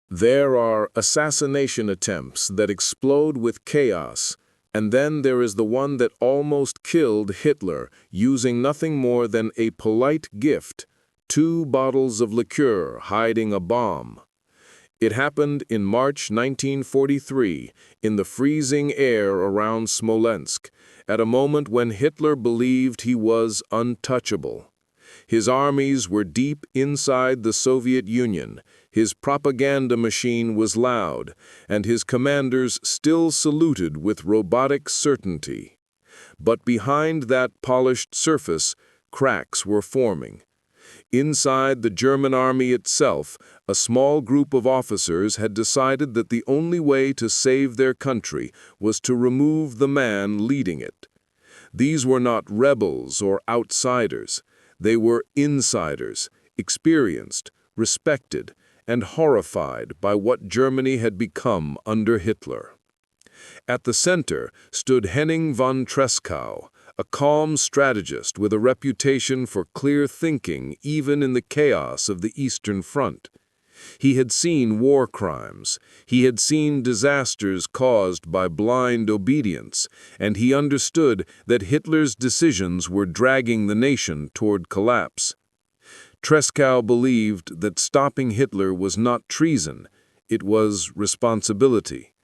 There are assassination attempts that explode with chaos, and then there is the one that almost killed Hitler using nothing more than a polite gift, 2 bottles of liqueur hiding a bomb. It happened in March 1943, in the freezing air around Smolensk, at a moment when Hitler believed he was untouchable. His armies were deep inside the Soviet Union, his propaganda machine was loud, and his commanders still saluted with robotic certainty. But behind that polished surface, cracks were forming. Inside the German army itself, a small group of officers had decided that the only way to save their country was to remove the man leading it. These were not rebels or outsiders. They were insiders, experienced, respected, and horrified by what Germany had become under Hitler. At the center stood Henning von Tresckow, a calm strategist with a reputation for clear thinking even in the chaos of the Eastern Front. He had seen war crimes, he had seen disasters caused by blind obedience, and he understood that Hitler's decisions were dragging the nation toward collapse. Tresckow believed that stopping Hitler was not treason, it was responsibility.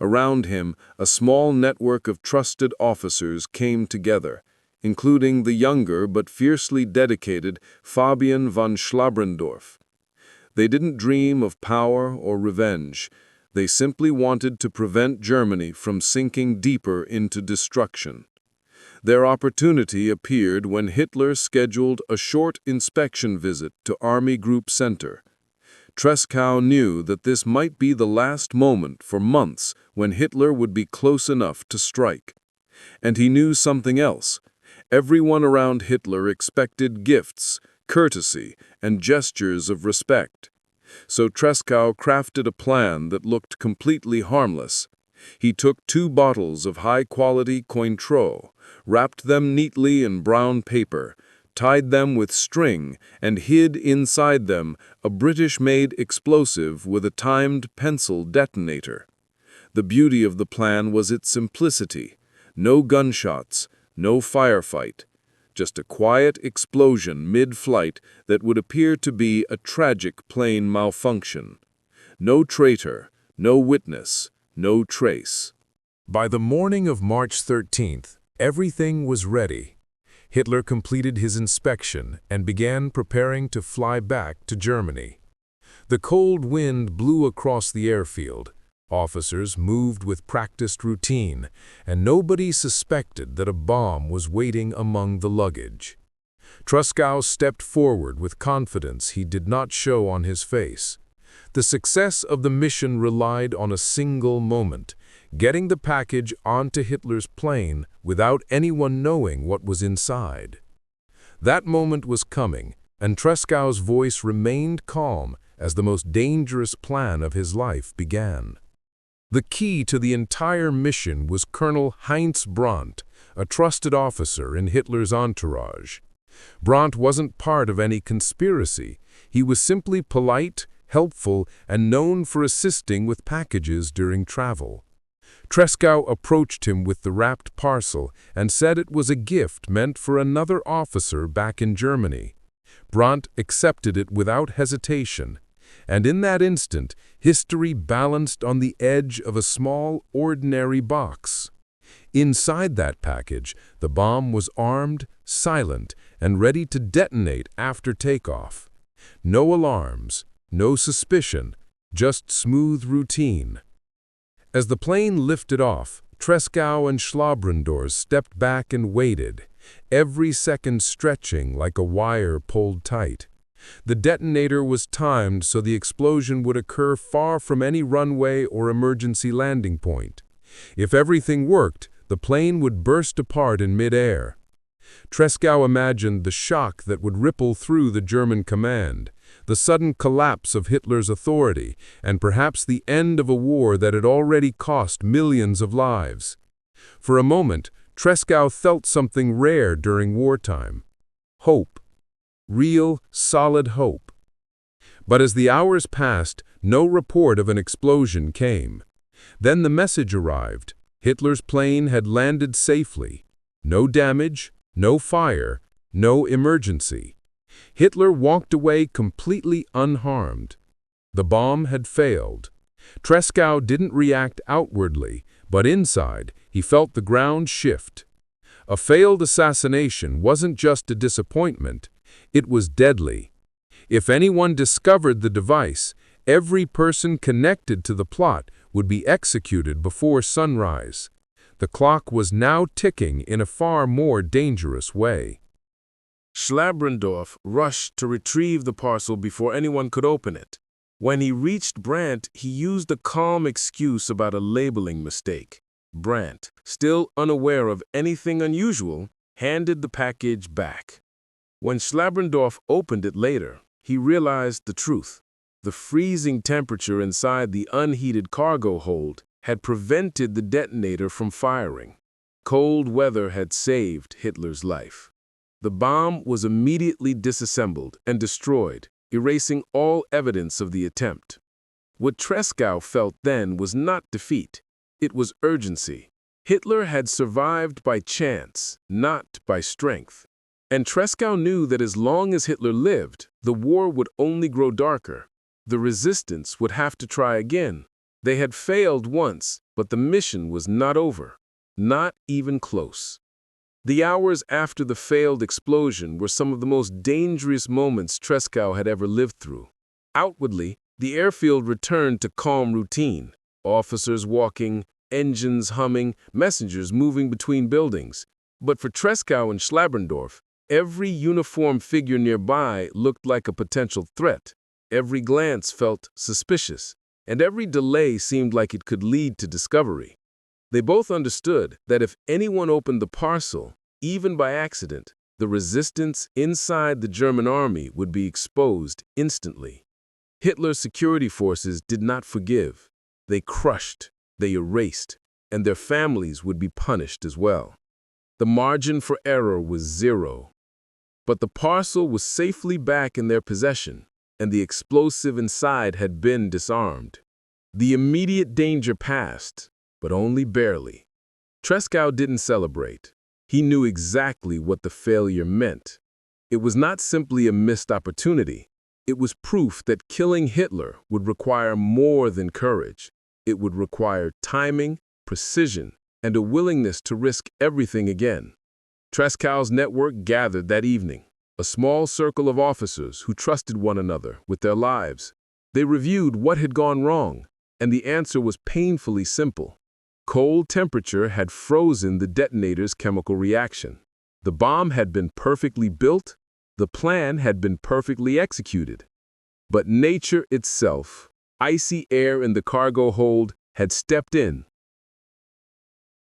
Around him, a small network of trusted officers came together, including the younger but fiercely dedicated Fabian von Schlabrendorf. They didn't dream of power or revenge. They simply wanted to prevent Germany from sinking deeper into destruction. Their opportunity appeared when Hitler scheduled a short inspection visit to Army Group Center. Tresckow knew that this might be the last moment for months when Hitler would be close enough to strike. And he knew something else. Everyone around Hitler expected gifts, courtesy, and gestures of respect. So Tresckow crafted a plan that looked completely harmless. He took 2 bottles of high-quality Cointreau, wrapped them neatly in brown paper, tied them with string, and hid inside them a British-made explosive with a timed pencil detonator. The beauty of the plan was its simplicity. No gunshots, no firefight. Just a quiet explosion mid-flight that would appear to be a tragic plane malfunction. No traitor, no witness, no trace. By the morning of March 13th, everything was ready. Hitler completed his inspection and began preparing to fly back to Germany. The cold wind blew across the airfield. Officers moved with practiced routine, and nobody suspected that a bomb was waiting among the luggage. Tresckow stepped forward with confidence he did not show on his face. The success of the mission relied on a single moment, getting the package onto Hitler's plane without anyone knowing what was inside. That moment was coming, and Tresckow's voice remained calm as the most dangerous plan of his life began. The key to the entire mission was Colonel Heinz Brandt, a trusted officer in Hitler's entourage. Brandt wasn't part of any conspiracy. He was simply polite, helpful, and known for assisting with packages during travel. Tresckow approached him with the wrapped parcel and said it was a gift meant for another officer back in Germany. Brandt accepted it without hesitation, and in that instant, history balanced on the edge of a small, ordinary box. Inside that package, the bomb was armed, silent, and ready to detonate after takeoff. No alarms, no suspicion, just smooth routine. As the plane lifted off, Tresckow and Schlabrendorf stepped back and waited, every second stretching like a wire pulled tight. The detonator was timed so the explosion would occur far from any runway or emergency landing point. If everything worked, the plane would burst apart in mid-air. Tresckow imagined the shock that would ripple through the German command, the sudden collapse of Hitler's authority, and perhaps the end of a war that had already cost millions of lives. For a moment, Tresckow felt something rare during wartime: hope. Real, solid hope. But as the hours passed, No report of an explosion came. Then the message arrived. Hitler's plane had landed safely. No damage, no fire, no emergency. Hitler walked away completely unharmed. The bomb had failed. Tresckow didn't react outwardly, but inside, he felt the ground shift. A failed assassination wasn't just a disappointment, it was deadly. If anyone discovered the device, every person connected to the plot would be executed before sunrise. The clock was now ticking in a far more dangerous way. Schlabrendorf rushed to retrieve the parcel before anyone could open it. When he reached Brandt, he used a calm excuse about a labeling mistake. Brandt, still unaware of anything unusual, handed the package back. When Schlabrendorf opened it later, he realized the truth. The freezing temperature inside the unheated cargo hold had prevented the detonator from firing. Cold weather had saved Hitler's life. The bomb was immediately disassembled and destroyed, erasing all evidence of the attempt. What Tresckow felt then was not defeat. It was urgency. Hitler had survived by chance, not by strength. And Tresckow knew that as long as Hitler lived, the war would only grow darker. The resistance would have to try again. They had failed once, but the mission was not over. Not even close. The hours after the failed explosion were some of the most dangerous moments Tresckow had ever lived through. Outwardly, the airfield returned to calm routine. Officers walking, engines humming, messengers moving between buildings. But for Tresckow and Schlabrendorf, every uniformed figure nearby looked like a potential threat. Every glance felt suspicious, and every delay seemed like it could lead to discovery. They both understood that if anyone opened the parcel, even by accident, the resistance inside the German army would be exposed instantly. Hitler's security forces did not forgive. They crushed, they erased, and their families would be punished as well. The margin for error was zero. But the parcel was safely back in their possession, and the explosive inside had been disarmed. The immediate danger passed, but only barely. Tresckow didn't celebrate. He knew exactly what the failure meant. It was not simply a missed opportunity. It was proof that killing Hitler would require more than courage. It would require timing, precision, and a willingness to risk everything again. Treskow's network gathered that evening, a small circle of officers who trusted one another with their lives. They reviewed what had gone wrong, and the answer was painfully simple. Cold temperature had frozen the detonator's chemical reaction. The bomb had been perfectly built, the plan had been perfectly executed. But nature itself, icy air in the cargo hold, had stepped in.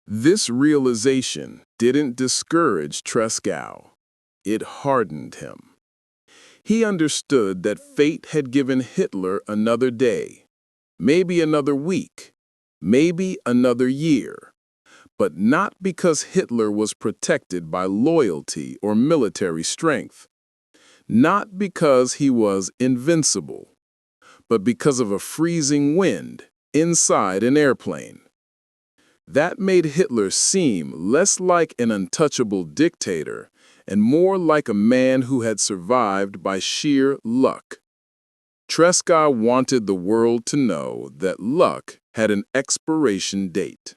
This realization didn't discourage Tresckow. It hardened him. He understood that fate had given Hitler another day, maybe another week, maybe another year, but not because Hitler was protected by loyalty or military strength, not because he was invincible, but because of a freezing wind inside an airplane. That made Hitler seem less like an untouchable dictator and more like a man who had survived by sheer luck. Tresckow wanted the world to know that luck had an expiration date.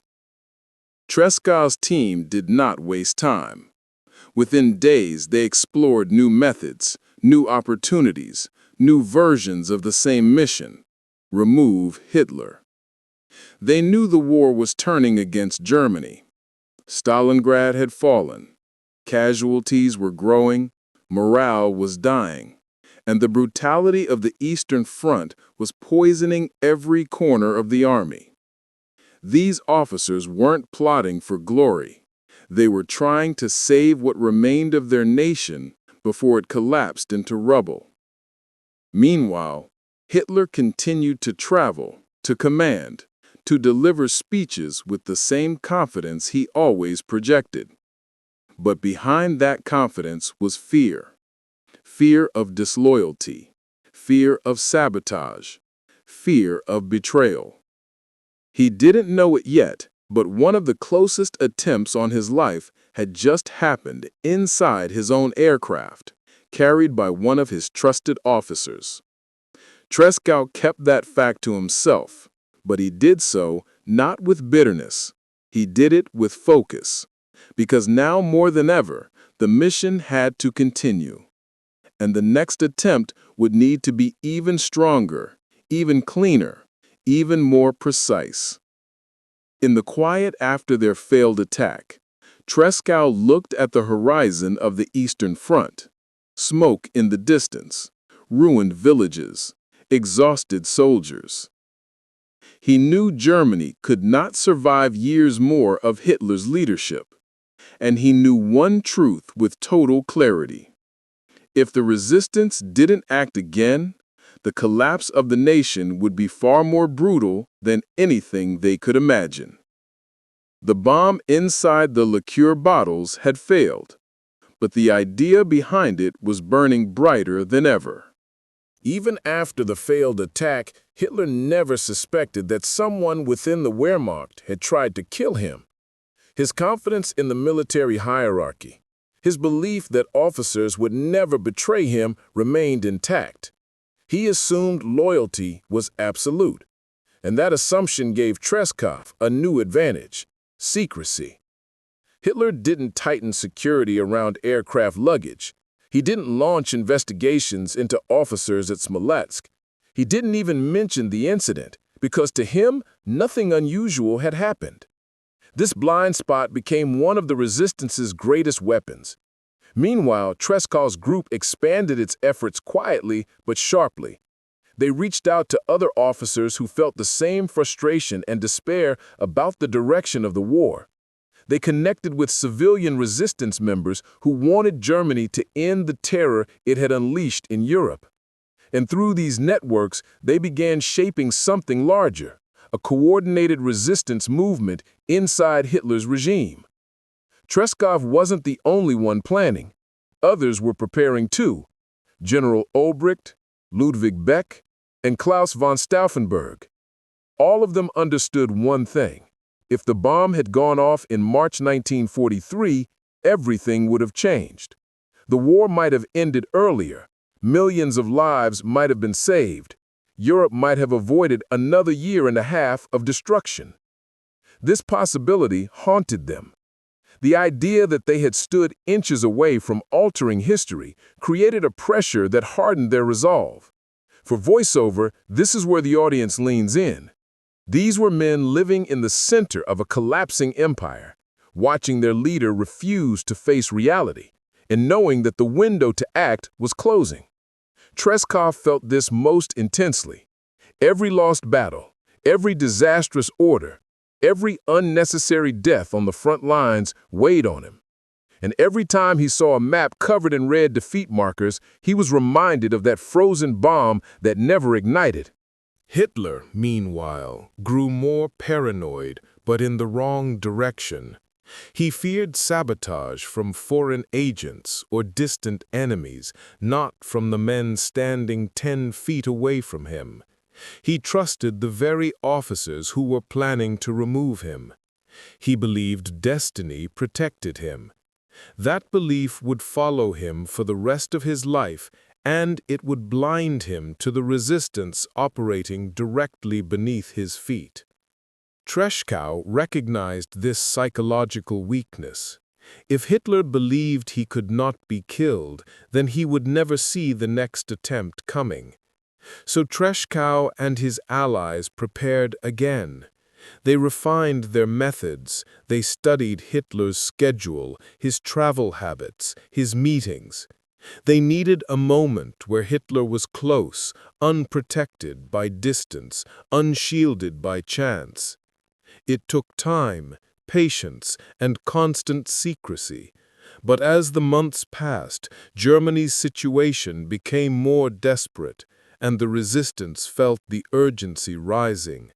Treskow's team did not waste time. Within days, they explored new methods, new opportunities, new versions of the same mission: remove Hitler. They knew the war was turning against Germany. Stalingrad had fallen. Casualties were growing, morale was dying, and the brutality of the Eastern Front was poisoning every corner of the army. These officers weren't plotting for glory. They were trying to save what remained of their nation before it collapsed into rubble. Meanwhile, Hitler continued to travel, to command, to deliver speeches with the same confidence he always projected. But behind that confidence was fear. Fear of disloyalty, fear of sabotage, fear fear of betrayal. He didn't know it yet, but one of the closest attempts on his life had just happened inside his own aircraft, carried by one of his trusted officers. Tresckow kept that fact to himself, but he did so not with bitterness. He did it with focus, because now more than ever, the mission had to continue. And the next attempt would need to be even stronger, even cleaner, even more precise. In the quiet after their failed attack, Tresckow looked at the horizon of the Eastern Front. Smoke in the distance, ruined villages, exhausted soldiers. He knew Germany could not survive years more of Hitler's leadership, and he knew one truth with total clarity. If the resistance didn't act again, the collapse of the nation would be far more brutal than anything they could imagine. The bomb inside the liqueur bottles had failed, but the idea behind it was burning brighter than ever. Even after the failed attack, Hitler never suspected that someone within the Wehrmacht had tried to kill him. His confidence in the military hierarchy, his belief that officers would never betray him, remained intact. He assumed loyalty was absolute, and that assumption gave Tresckow a new advantage: secrecy. Hitler didn't tighten security around aircraft luggage. He didn't launch investigations into officers at Smolensk. He didn't even mention the incident, because to him, nothing unusual had happened. This blind spot became one of the resistance's greatest weapons. Meanwhile, Tresckow's group expanded its efforts quietly but sharply. They reached out to other officers who felt the same frustration and despair about the direction of the war. They connected with civilian resistance members who wanted Germany to end the terror it had unleashed in Europe. And through these networks, they began shaping something larger: a coordinated resistance movement inside Hitler's regime. Tresckow wasn't the only one planning. Others were preparing too: General Olbricht, Ludwig Beck, and Klaus von Stauffenberg. All of them understood one thing: if the bomb had gone off in March 1943, everything would have changed. The war might have ended earlier. Millions of lives might have been saved. Europe might have avoided another year and a half of destruction. This possibility haunted them. The idea that they had stood inches away from altering history created a pressure that hardened their resolve. For voiceover, this is where the audience leans in. These were men living in the center of a collapsing empire, watching their leader refuse to face reality, and knowing that the window to act was closing. Tresckow felt this most intensely. Every lost battle, every disastrous order, every unnecessary death on the front lines weighed on him. And every time he saw a map covered in red defeat markers, he was reminded of that frozen bomb that never ignited. Hitler, meanwhile, grew more paranoid, but in the wrong direction. He feared sabotage from foreign agents or distant enemies, not from the men standing 10 feet away from him. He trusted the very officers who were planning to remove him. He believed destiny protected him. That belief would follow him for the rest of his life, and it would blind him to the resistance operating directly beneath his feet. Tresckow recognized this psychological weakness. If Hitler believed he could not be killed, then he would never see the next attempt coming. So Tresckow and his allies prepared again. They refined their methods. They studied Hitler's schedule, his travel habits, his meetings. They needed a moment where Hitler was close, unprotected by distance, unshielded by chance. It took time, patience, and constant secrecy. But as the months passed, Germany's situation became more desperate, and the resistance felt the urgency rising.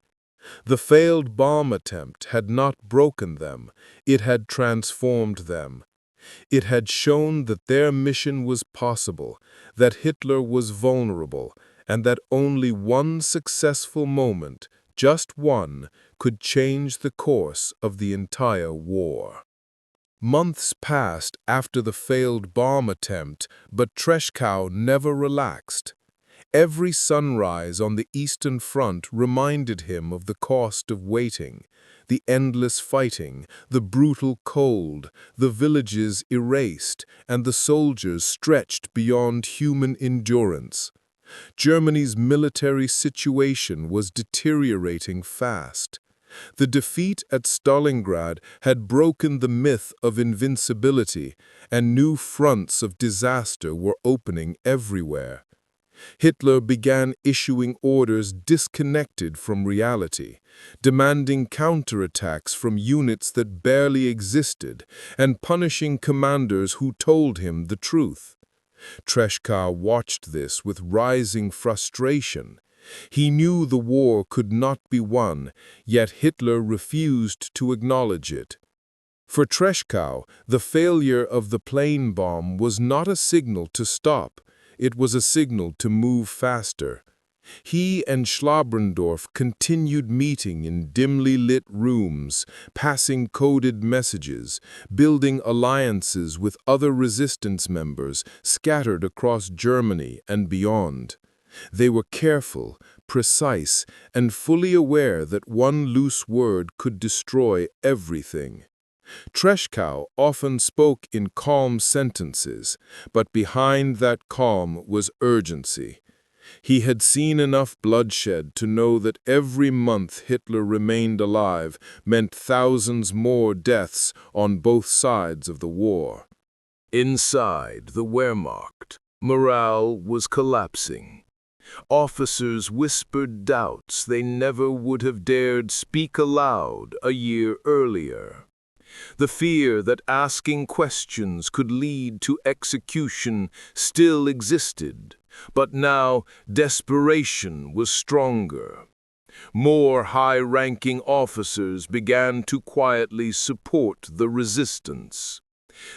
The failed bomb attempt had not broken them, it had transformed them. It had shown that their mission was possible, that Hitler was vulnerable, and that only one successful moment, just one, could change the course of the entire war. Months passed after the failed bomb attempt, but Treshkow never relaxed. Every sunrise on the Eastern Front reminded him of the cost of waiting, the endless fighting, the brutal cold, the villages erased, and the soldiers stretched beyond human endurance. Germany's military situation was deteriorating fast. The defeat at Stalingrad had broken the myth of invincibility, and new fronts of disaster were opening everywhere. Hitler began issuing orders disconnected from reality, demanding counterattacks from units that barely existed, and punishing commanders who told him the truth. Treshkow watched this with rising frustration. He knew the war could not be won, yet Hitler refused to acknowledge it. For Treshkow, the failure of the plane bomb was not a signal to stop. It was a signal to move faster. He and Schlabrendorf continued meeting in dimly lit rooms, passing coded messages, building alliances with other resistance members scattered across Germany and beyond. They were careful, precise, and fully aware that one loose word could destroy everything. Treshkow often spoke in calm sentences, but behind that calm was urgency. He had seen enough bloodshed to know that every month Hitler remained alive meant thousands more deaths on both sides of the war. Inside the Wehrmacht, morale was collapsing. Officers whispered doubts they never would have dared speak aloud a year earlier. The fear that asking questions could lead to execution still existed, but now desperation was stronger. More high-ranking officers began to quietly support the resistance.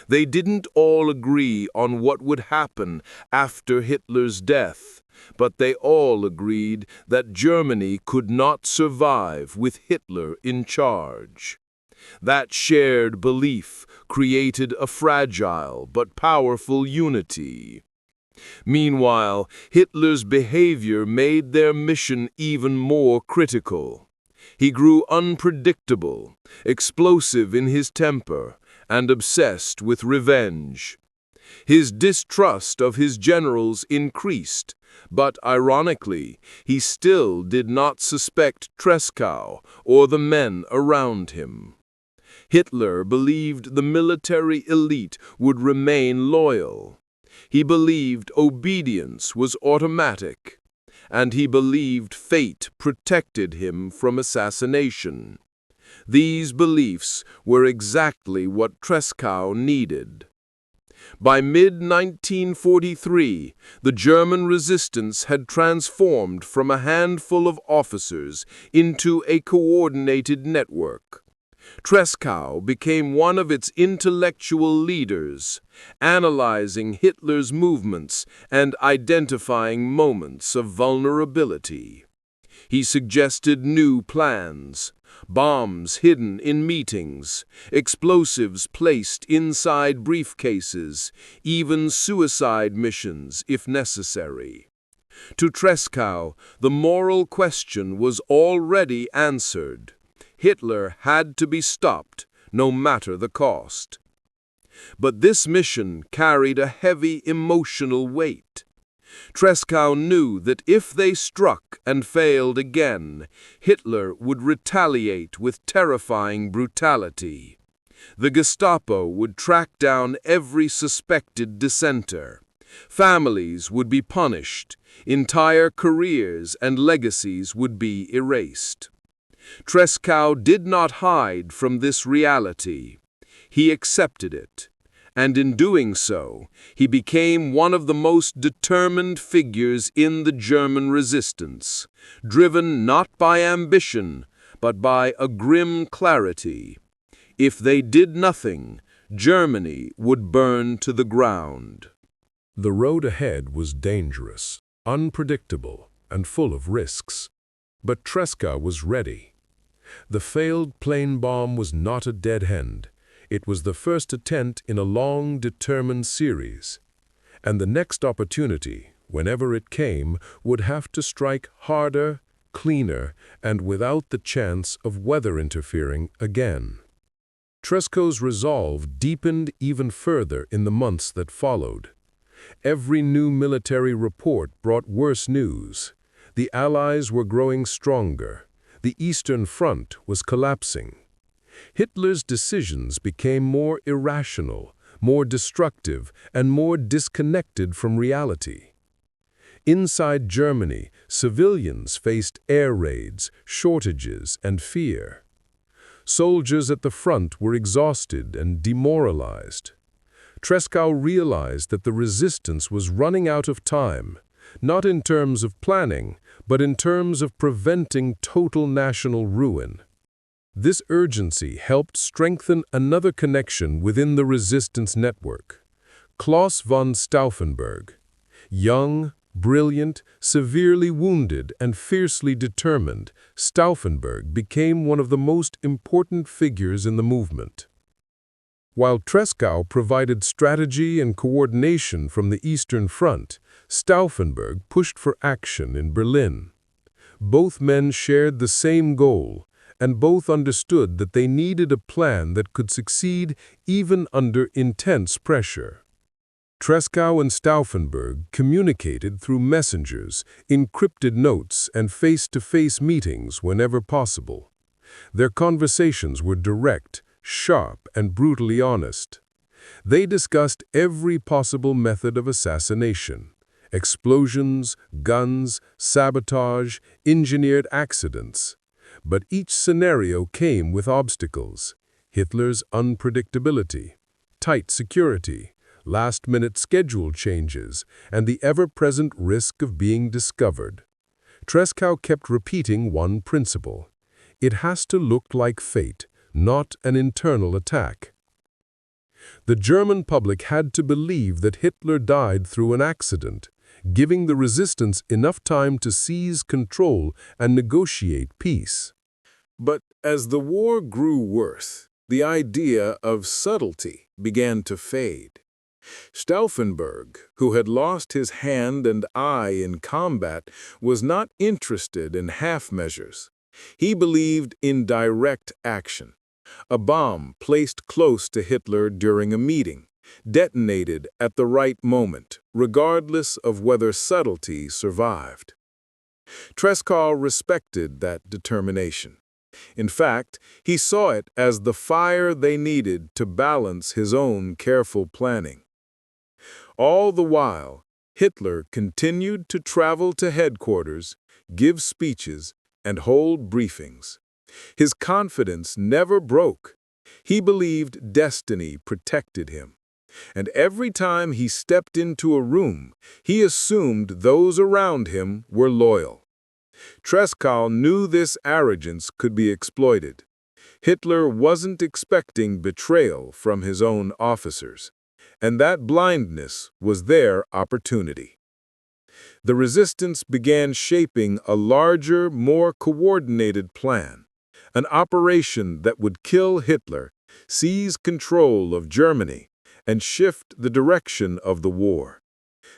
They didn't all agree on what would happen after Hitler's death, but they all agreed that Germany could not survive with Hitler in charge. That shared belief created a fragile but powerful unity. Meanwhile, Hitler's behavior made their mission even more critical. He grew unpredictable, explosive in his temper, and obsessed with revenge. His distrust of his generals increased, but ironically, he still did not suspect Treshkow or the men around him. Hitler believed the military elite would remain loyal. He believed obedience was automatic, and he believed fate protected him from assassination. These beliefs were exactly what Treshkow needed. By mid-1943, the German resistance had transformed from a handful of officers into a coordinated network. Treshkow became one of its intellectual leaders, analyzing Hitler's movements and identifying moments of vulnerability. He suggested new plans: bombs hidden in meetings, explosives placed inside briefcases, even suicide missions if necessary. To Treshkow, the moral question was already answered. Hitler had to be stopped, no matter the cost. But this mission carried a heavy emotional weight. Treshkow knew that if they struck and failed again, Hitler would retaliate with terrifying brutality. The Gestapo would track down every suspected dissenter. Families would be punished. Entire careers and legacies would be erased. Treshkow did not hide from this reality. He accepted it, and in doing so, he became one of the most determined figures in the German resistance, driven not by ambition, but by a grim clarity. If they did nothing, Germany would burn to the ground. The road ahead was dangerous. unpredictable and full of risks. But Tresca was ready. The failed plane bomb was not a dead end. It was the first attempt in a long, determined series. And the next opportunity, whenever it came, would have to strike harder, cleaner, and without the chance of weather interfering again. Tresco's resolve deepened even further in the months that followed. Every new military report brought worse news. The Allies were growing stronger. The Eastern Front was collapsing. Hitler's decisions became more irrational, more destructive, and more disconnected from reality. Inside Germany, civilians faced air raids, shortages, and fear. Soldiers at the front were exhausted and demoralized. Tresckow realized that the resistance was running out of time, not in terms of planning, but in terms of preventing total national ruin. This urgency helped strengthen another connection within the resistance network. Claus von Stauffenberg. Young, brilliant, severely wounded, and fiercely determined, Stauffenberg became one of the most important figures in the movement. While Tresckow provided strategy and coordination from the Eastern Front, Stauffenberg pushed for action in Berlin. Both men shared the same goal, and both understood that they needed a plan that could succeed even under intense pressure. Tresckow and Stauffenberg communicated through messengers, encrypted notes, and face-to-face meetings whenever possible. Their conversations were direct, sharp, and brutally honest. They discussed every possible method of assassination: explosions, guns, sabotage, engineered accidents. But each scenario came with obstacles: Hitler's unpredictability, tight security, last-minute schedule changes, and the ever-present risk of being discovered. Tresckow kept repeating one principle: it has to look like fate, not an internal attack. The German public had to believe that Hitler died through an accident, giving the resistance enough time to seize control and negotiate peace. But as the war grew worse, the idea of subtlety began to fade. Stauffenberg, who had lost his hand and eye in combat, was not interested in half measures. He believed in direct action. A bomb placed close to Hitler during a meeting, detonated at the right moment, regardless of whether subtlety survived. Tresckow respected that determination. In fact, he saw it as the fire they needed to balance his own careful planning. All the while, Hitler continued to travel to headquarters, give speeches, and hold briefings. His confidence never broke. He believed destiny protected him. And every time he stepped into a room, he assumed those around him were loyal. Tresckow knew this arrogance could be exploited. Hitler wasn't expecting betrayal from his own officers, and that blindness was their opportunity. The resistance began shaping a larger, more coordinated plan, an operation that would kill Hitler, seize control of Germany, and shift the direction of the war.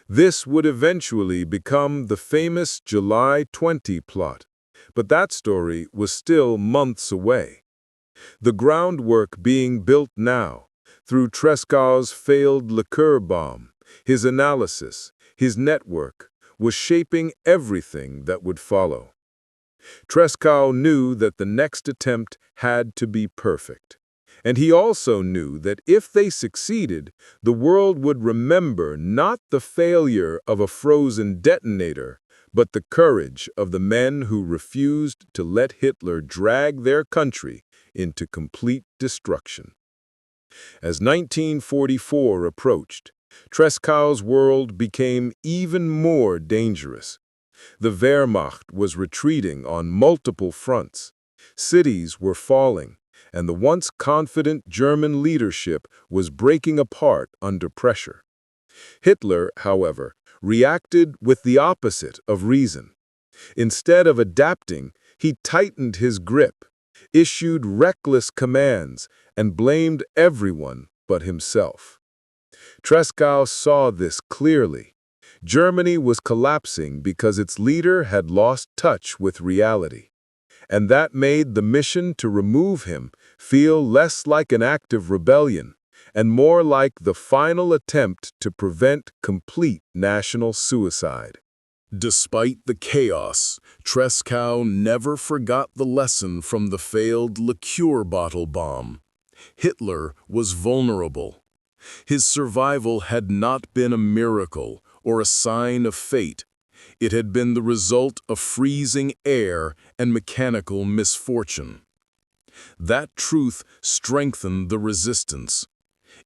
This would eventually become the famous July 20 plot, but that story was still months away. The groundwork being built now, through Tresckow's failed Liqueur bomb, his analysis, his network, was shaping everything that would follow. Tresckow knew that the next attempt had to be perfect. And he also knew that if they succeeded, the world would remember not the failure of a frozen detonator, but the courage of the men who refused to let Hitler drag their country into complete destruction. As 1944 approached, Tresckow's world became even more dangerous. The Wehrmacht was retreating on multiple fronts. Cities were falling, and the once confident German leadership was breaking apart under pressure. Hitler, however, reacted with the opposite of reason. Instead of adapting, he tightened his grip, issued reckless commands, and blamed everyone but himself. Tresckow saw this clearly. Germany was collapsing because its leader had lost touch with reality. And that made the mission to remove him feel less like an act of rebellion and more like the final attempt to prevent complete national suicide. Despite the chaos, Tresckow never forgot the lesson from the failed liqueur bottle bomb. Hitler was vulnerable. His survival had not been a miracle or a sign of fate. It had been the result of freezing air and mechanical misfortune. That truth strengthened the resistance.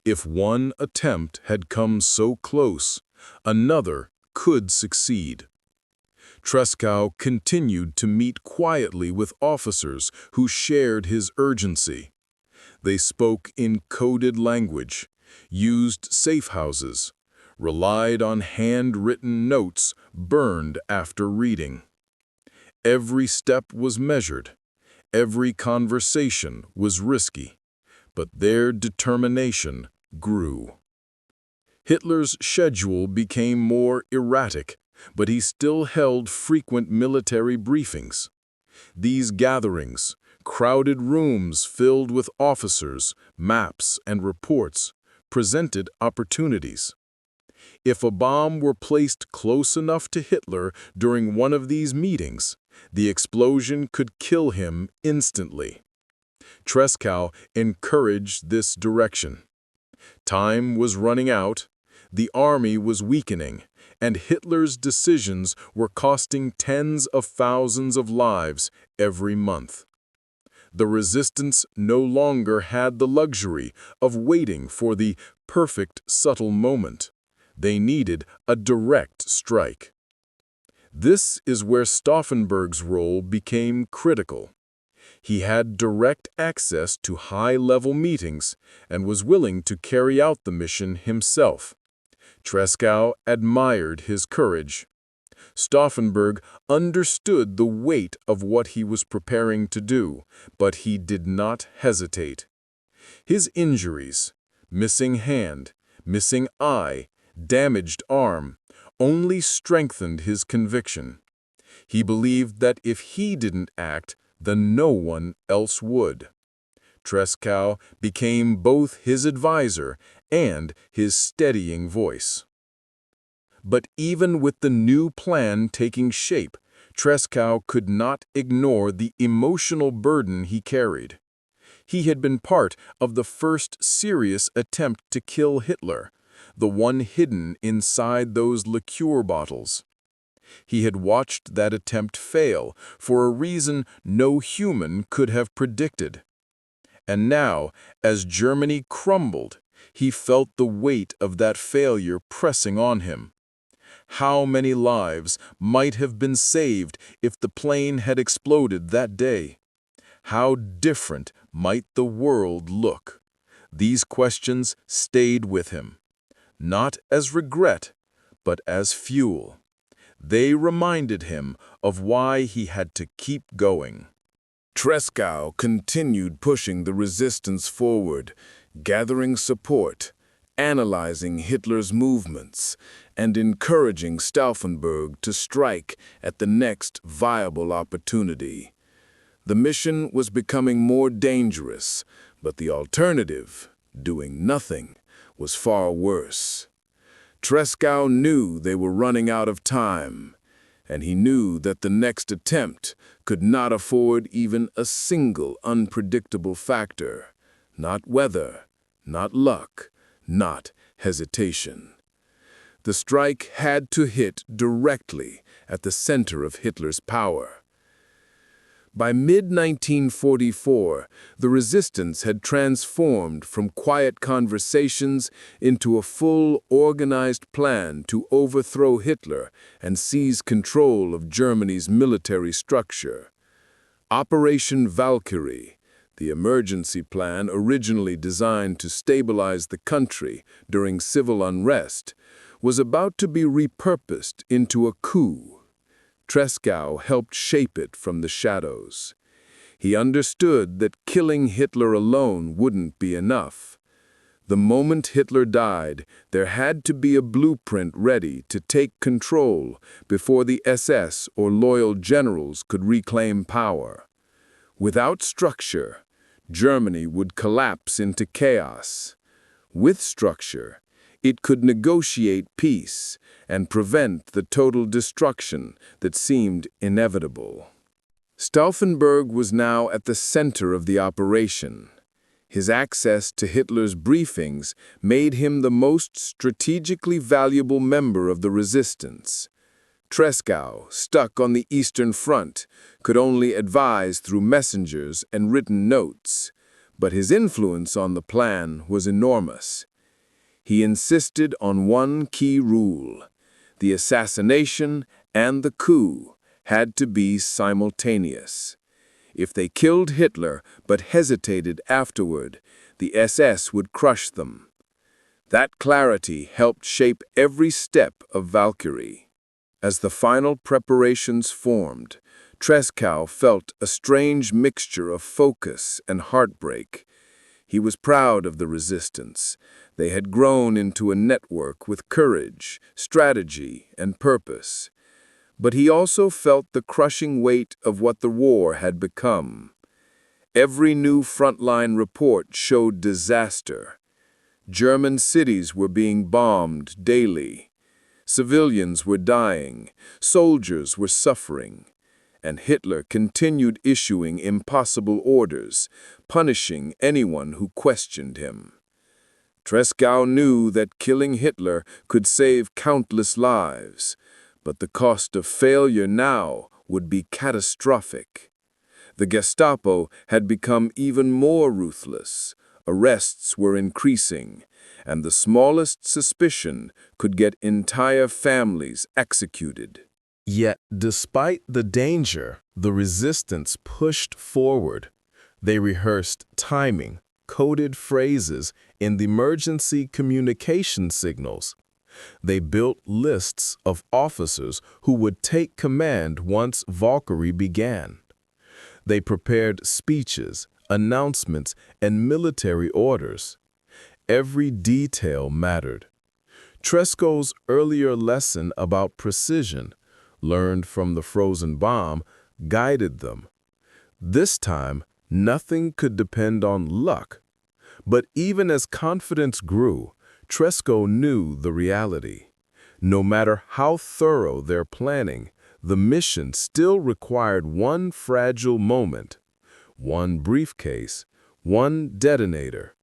If one attempt had come so close, another could succeed. Tresckow continued to meet quietly with officers who shared his urgency. They spoke in coded language, used safe houses, relied on handwritten notes burned after reading. Every step was measured. Every conversation was risky, but their determination grew. Hitler's schedule became more erratic, but he still held frequent military briefings. These gatherings, crowded rooms filled with officers, maps, and reports, presented opportunities. If a bomb were placed close enough to Hitler during one of these meetings, the explosion could kill him instantly. Tresckow encouraged this direction. Time was running out, the army was weakening, and Hitler's decisions were costing tens of thousands of lives every month. The resistance no longer had the luxury of waiting for the perfect subtle moment. They needed a direct strike. This is where Stauffenberg's role became critical. He had direct access to high-level meetings and was willing to carry out the mission himself. Tresckow admired his courage. Stauffenberg understood the weight of what he was preparing to do, but he did not hesitate. His injuries, missing hand, missing eye, damaged arm, only strengthened his conviction. He believed that if he didn't act, then no one else would. Tresckow became both his advisor and his steadying voice. But even with the new plan taking shape, Tresckow could not ignore the emotional burden he carried. He had been part of the first serious attempt to kill Hitler, the one hidden inside those liqueur bottles. He had watched that attempt fail for a reason no human could have predicted. And now, as Germany crumbled, he felt the weight of that failure pressing on him. How many lives might have been saved if the plane had exploded that day? How different might the world look? These questions stayed with him, not as regret, but as fuel. They reminded him of why he had to keep going. Tresckow continued pushing the resistance forward, gathering support, analyzing Hitler's movements, and encouraging Stauffenberg to strike at the next viable opportunity. The mission was becoming more dangerous, but the alternative, doing nothing, was far worse. Tresckow knew they were running out of time, and he knew that the next attempt could not afford even a single unpredictable factor, not weather, not luck, not hesitation. The strike had to hit directly at the center of Hitler's power. By mid-1944, the resistance had transformed from quiet conversations into a full, organized plan to overthrow Hitler and seize control of Germany's military structure. Operation Valkyrie, the emergency plan originally designed to stabilize the country during civil unrest, was about to be repurposed into a coup. Tresckow helped shape it from the shadows. He understood that killing Hitler alone wouldn't be enough. The moment Hitler died, there had to be a blueprint ready to take control before the SS or loyal generals could reclaim power. Without structure, Germany would collapse into chaos. With structure, it could negotiate peace and prevent the total destruction that seemed inevitable. Stauffenberg was now at the center of the operation. His access to Hitler's briefings made him the most strategically valuable member of the resistance. Tresckow, stuck on the Eastern Front, could only advise through messengers and written notes, but his influence on the plan was enormous. He insisted on one key rule: the assassination and the coup had to be simultaneous. If they killed Hitler but hesitated afterward, the SS would crush them. That clarity helped shape every step of Valkyrie. As the final preparations formed, Tresckow felt a strange mixture of focus and heartbreak. He was proud of the resistance. They had grown into a network with courage, strategy, and purpose. But he also felt the crushing weight of what the war had become. Every new frontline report showed disaster. German cities were being bombed daily. Civilians were dying, soldiers were suffering, and Hitler continued issuing impossible orders, punishing anyone who questioned him. Tresckow knew that killing Hitler could save countless lives, but the cost of failure now would be catastrophic. The Gestapo had become even more ruthless. Arrests were increasing, and the smallest suspicion could get entire families executed. Yet, despite the danger, the resistance pushed forward. They rehearsed timing, coded phrases, and emergency communication signals. They built lists of officers who would take command once Valkyrie began. They prepared speeches, announcements, and military orders. Every detail mattered. Tresckow's earlier lesson about precision, learned from the frozen bomb, guided them. This time, nothing could depend on luck. But even as confidence grew, Tresckow knew the reality. No matter how thorough their planning, the mission still required one fragile moment, one briefcase, one detonator,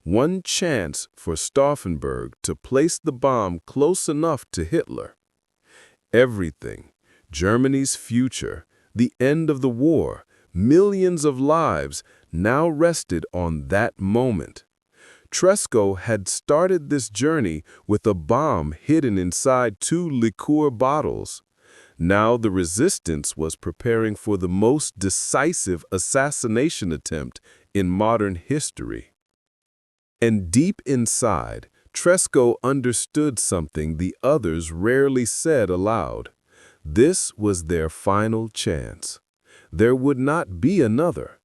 one chance for Stauffenberg to place the bomb close enough to Hitler. Everything, Germany's future, the end of the war, millions of lives, now rested on that moment. Tresckow had started this journey with a bomb hidden inside 2 liqueur bottles. Now the resistance was preparing for the most decisive assassination attempt in modern history. And deep inside, Tresckow understood something the others rarely said aloud. This was their final chance. There would not be another.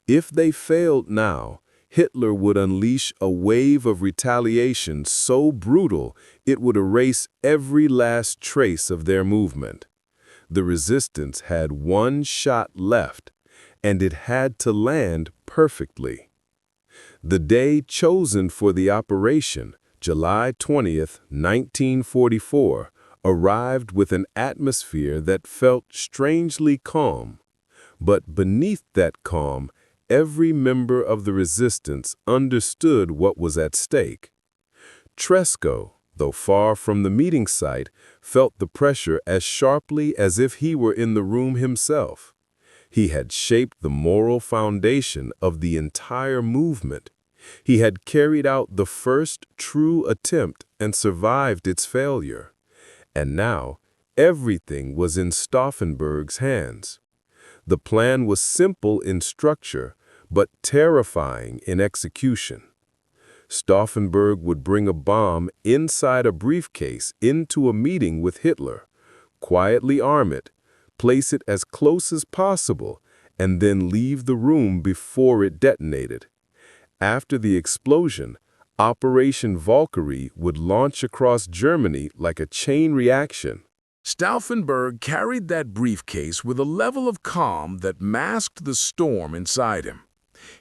If they failed now, Hitler would unleash a wave of retaliation so brutal it would erase every last trace of their movement. The resistance had one shot left, and it had to land perfectly. The day chosen for the operation, July 20th, 1944, arrived with an atmosphere that felt strangely calm. But beneath that calm, every member of the resistance understood what was at stake. Tresckow, though far from the meeting site, felt the pressure as sharply as if he were in the room himself. He had shaped the moral foundation of the entire movement. He had carried out the first true attempt and survived its failure. And now, everything was in Stauffenberg's hands. The plan was simple in structure, but terrifying in execution. Stauffenberg would bring a bomb inside a briefcase into a meeting with Hitler, quietly arm it, place it as close as possible, and then leave the room before it detonated. After the explosion, Operation Valkyrie would launch across Germany like a chain reaction. Stauffenberg carried that briefcase with a level of calm that masked the storm inside him.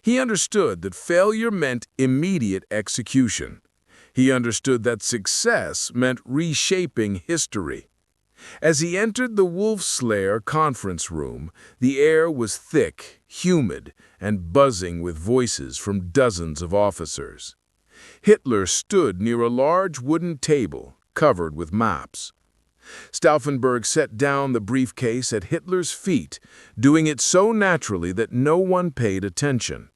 He understood that failure meant immediate execution. He understood that success meant reshaping history. As he entered the Wolf's Lair conference room, the air was thick, humid, and buzzing with voices from dozens of officers. Hitler stood near a large wooden table covered with maps. Stauffenberg set down the briefcase at Hitler's feet, doing it so naturally that no one paid attention.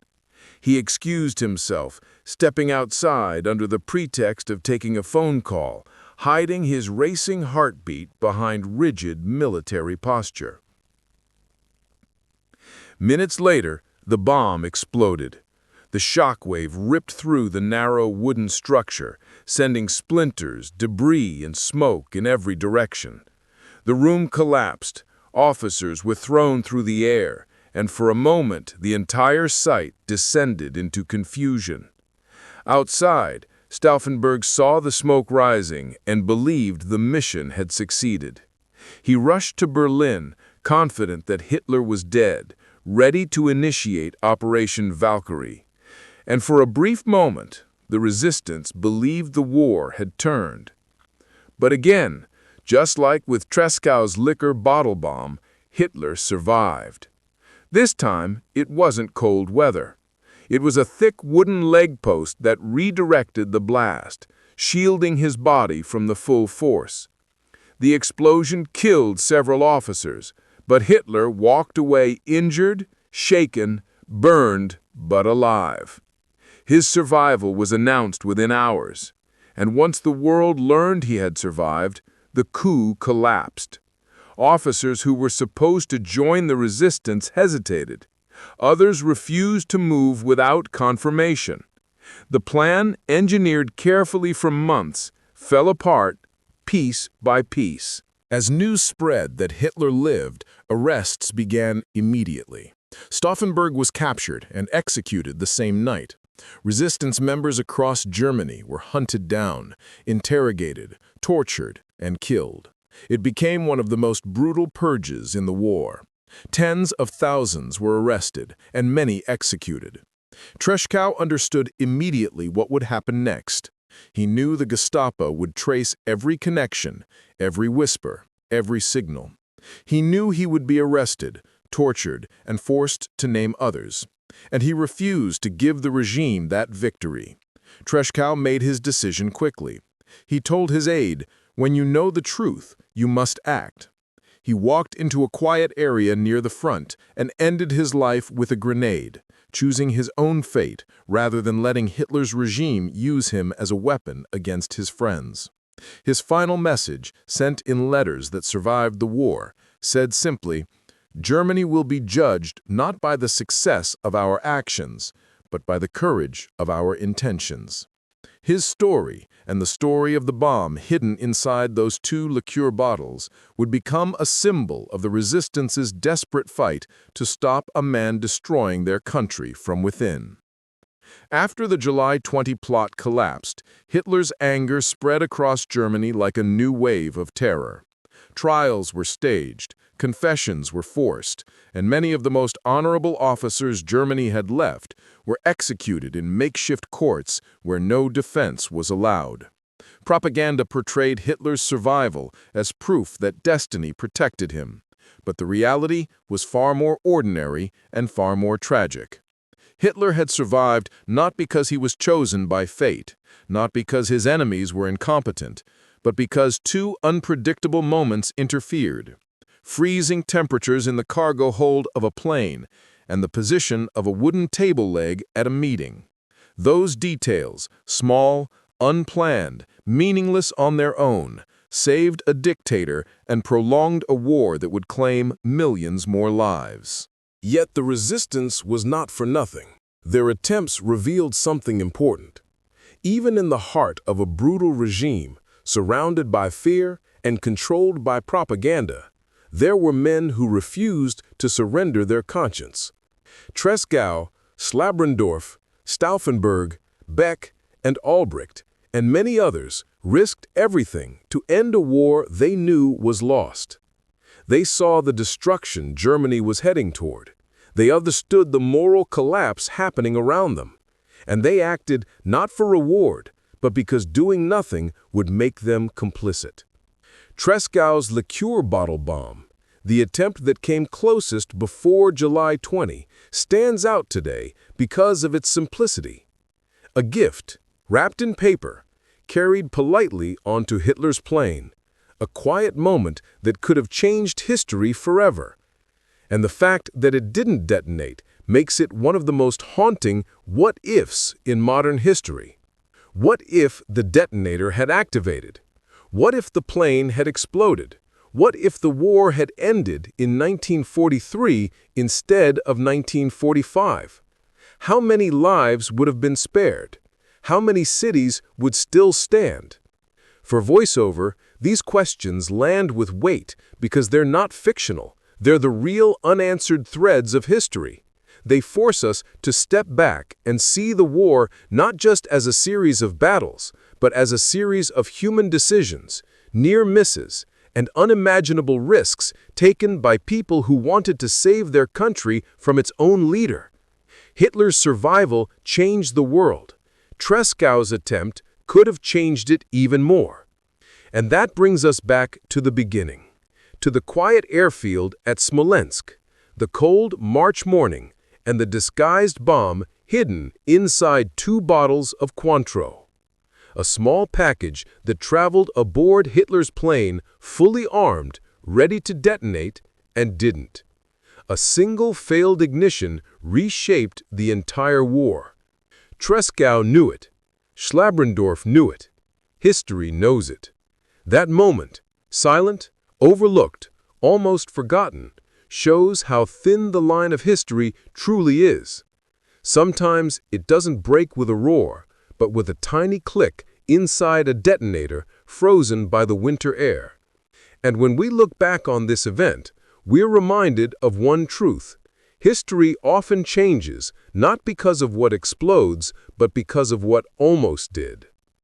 He excused himself, stepping outside under the pretext of taking a phone call, hiding his racing heartbeat behind rigid military posture. Minutes later, the bomb exploded. The shockwave ripped through the narrow wooden structure, sending splinters, debris, and smoke in every direction. The room collapsed, officers were thrown through the air, and for a moment the entire site descended into confusion. Outside, Stauffenberg saw the smoke rising and believed the mission had succeeded. He rushed to Berlin, confident that Hitler was dead, ready to initiate Operation Valkyrie. And for a brief moment, the resistance believed the war had turned. But again, just like with Trescow's liquor bottle bomb, Hitler survived. This time, it wasn't cold weather. It was a thick wooden leg post that redirected the blast, shielding his body from the full force. The explosion killed several officers, but Hitler walked away injured, shaken, burned, but alive. His survival was announced within hours, and once the world learned he had survived, the coup collapsed. Officers who were supposed to join the resistance hesitated. Others refused to move without confirmation. The plan, engineered carefully for months, fell apart piece by piece. As news spread that Hitler lived, arrests began immediately. Stauffenberg was captured and executed the same night. Resistance members across Germany were hunted down, interrogated, tortured, and killed. It became one of the most brutal purges in the war. Tens of thousands were arrested and many executed. Treschow understood immediately what would happen next. He knew the Gestapo would trace every connection, every whisper, every signal. He knew he would be arrested, tortured, and forced to name others. And he refused to give the regime that victory. Treschow made his decision quickly. He told his aide, "When you know the truth, you must act." He walked into a quiet area near the front and ended his life with a grenade, choosing his own fate rather than letting Hitler's regime use him as a weapon against his friends. His final message, sent in letters that survived the war, said simply, "Germany will be judged not by the success of our actions, but by the courage of our intentions." His story, and the story of the bomb hidden inside those 2 liqueur bottles, would become a symbol of the resistance's desperate fight to stop a man destroying their country from within. After the July 20 plot collapsed, Hitler's anger spread across Germany like a new wave of terror. Trials were staged, confessions were forced, and many of the most honorable officers Germany had left were executed in makeshift courts where no defense was allowed. Propaganda portrayed Hitler's survival as proof that destiny protected him, but the reality was far more ordinary and far more tragic. Hitler had survived not because he was chosen by fate, not because his enemies were incompetent, but because 2 unpredictable moments interfered: freezing temperatures in the cargo hold of a plane and the position of a wooden table leg at a meeting. Those details, small, unplanned, meaningless on their own, saved a dictator and prolonged a war that would claim millions more lives. Yet the resistance was not for nothing. Their attempts revealed something important. Even in the heart of a brutal regime, surrounded by fear and controlled by propaganda, there were men who refused to surrender their conscience. Tresckow, Schlabrendorf, Stauffenberg, Beck, and Albrecht, and many others risked everything to end a war they knew was lost. They saw the destruction Germany was heading toward. They understood the moral collapse happening around them. And they acted not for reward, but because doing nothing would make them complicit. Tresckow's liqueur bottle bomb, the attempt that came closest before July 20, stands out today because of its simplicity. A gift, wrapped in paper, carried politely onto Hitler's plane, a quiet moment that could have changed history forever. And the fact that it didn't detonate makes it one of the most haunting what-ifs in modern history. What if the detonator had activated? What if the plane had exploded? What if the war had ended in 1943 instead of 1945? How many lives would have been spared? How many cities would still stand? For VoiceOver, these questions land with weight because they're not fictional. They're the real unanswered threads of history. They force us to step back and see the war not just as a series of battles, but as a series of human decisions, near misses, and unimaginable risks taken by people who wanted to save their country from its own leader. Hitler's survival changed the world. Tresckow's attempt could have changed it even more. And that brings us back to the beginning, to the quiet airfield at Smolensk, the cold March morning, and the disguised bomb hidden inside 2 bottles of Cointreau. A small package that traveled aboard Hitler's plane fully armed, ready to detonate, and didn't. A single failed ignition reshaped the entire war. Tresckow knew it. Schlabrendorf knew it. History knows it. That moment, silent, overlooked, almost forgotten, shows how thin the line of history truly is. Sometimes it doesn't break with a roar, but with a tiny click inside a detonator frozen by the winter air. And when we look back on this event, we're reminded of one truth. History often changes, not because of what explodes, but because of what almost did.